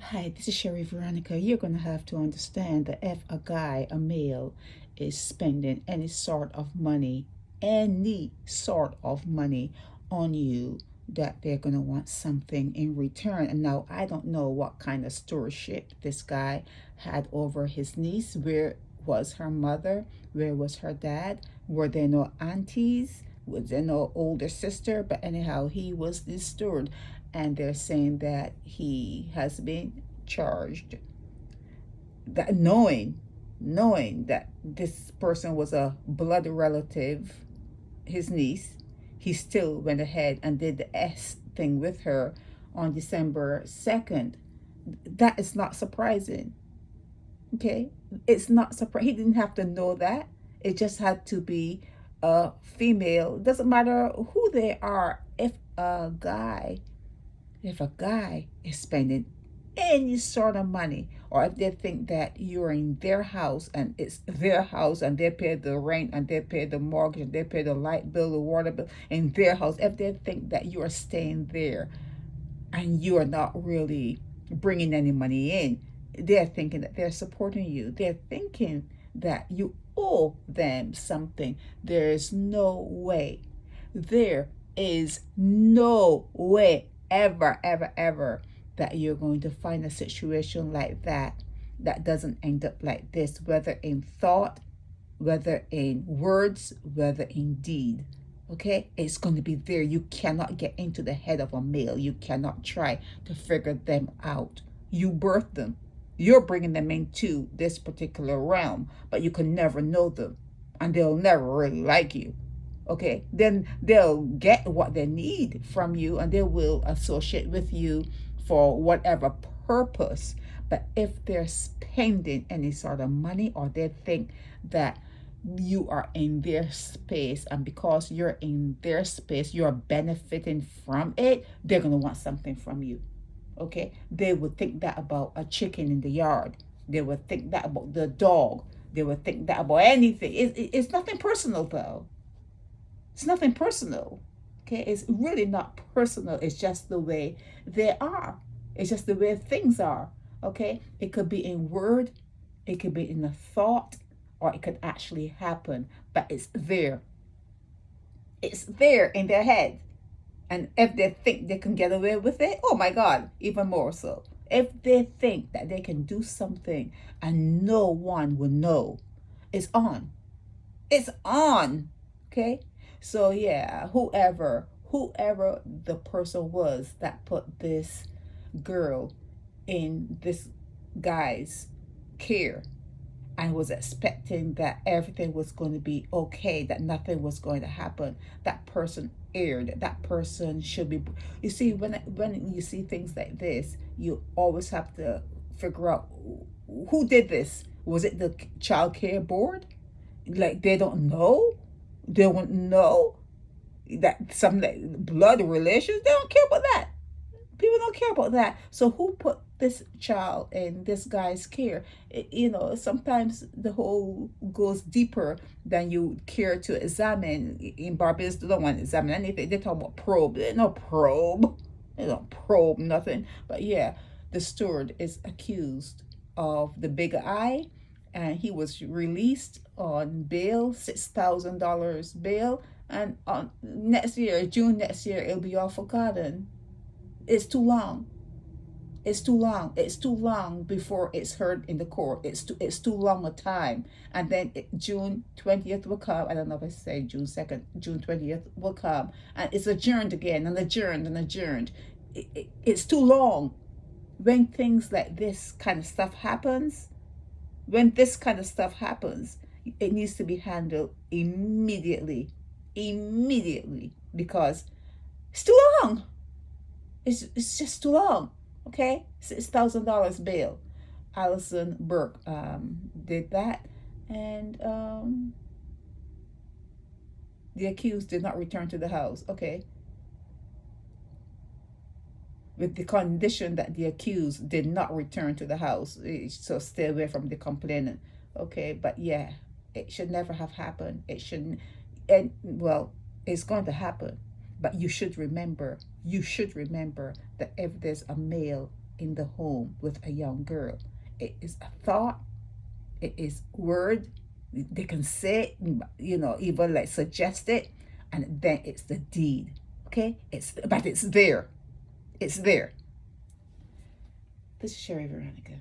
Hi, this is Sherry Veronica. You're going to have to understand that if a guy, a male, is spending any sort of money on you, that they're going to want something in return. And now I don't know what kind of stewardship this guy had over his niece. Where was her mother? Where was her dad? Were there no aunties? Was there no older sister? But anyhow, he was the steward, and they're saying that he has been charged, that knowing that this person was a blood relative, his niece, he still went ahead and did the S thing with her on December 2nd. That is not surprising. Okay, it's not surprising. He didn't have to know that. It just had to be a female. It doesn't matter who they are. If a guy is spending any sort of money, or if they think that you're in their house and it's their house and they pay the rent and they pay the mortgage and they pay the light bill, the water bill in their house, if they think that you are staying there and you are not really bringing any money in, they're thinking that they're supporting you. They're thinking that you owe them something. There's no way. There is no way ever, ever, ever that you're going to find a situation like that that doesn't end up like this, whether in thought, whether in words, whether in deed. Okay, it's going to be there. You cannot get into the head of a male. You cannot try to figure them out. You birth them. You're bringing them into this particular realm, but you can never know them, and they'll never really like you. Okay, then they'll get what they need from you and they will associate with you for whatever purpose. But if they're spending any sort of money, or they think that you are in their space, and because you're in their space you're benefiting from it, they're going to want something from you. Okay, they would think that about a chicken in the yard. They would think that about the dog. They would think that about anything. It's nothing personal though. It's nothing personal. Okay, it's really not personal. It's just the way they are. It's just the way things are. Okay, it could be in word, it could be in a thought, or it could actually happen, but it's there. It's there in their head. And if they think they can get away with it, oh my God, even more so. If they think that they can do something and no one will know, it's on. It's on. Okay? So yeah, whoever the person was that put this girl in this guy's care and was expecting that everything was going to be okay, that nothing was going to happen, that person erred. That person should be. You see, when you see things like this, you always have to figure out who did this. Was it the child care board? Like they don't know. They won't know that some blood relations. They don't care about that. People don't care about that. So who put this child in this guy's care? Sometimes the whole goes deeper than you care to examine. In Barbados, they don't want to examine anything. They talk about probe. There's no probe. They don't probe nothing. But yeah, the steward is accused of the big eye, and he was released on bail, $6,000 bail, and on next year, June next year, it'll be all forgotten. It's too long. It's too long. It's too long before it's heard in the court. It's too long a time. And then June 20th will come. I don't know if I say June 2nd. June 20th will come. And it's adjourned again and adjourned and adjourned. It's too long. When things like this kind of stuff happens, it needs to be handled immediately. Immediately. Because it's too long. It's just too long. Okay, $6,000 bail. Allison Burke did that, and the accused did not return to the house. Okay, with the condition that the accused did not return to the house, so stay away from the complainant. Okay, but yeah, it should never have happened. It shouldn't. And well, it's going to happen, but you should remember that if there's a male in the home with a young girl. It is a thought, it is word. They can say, even like suggest it, and then it's the deed. Okay? But it's there. It's there. This is Sherry Veronica.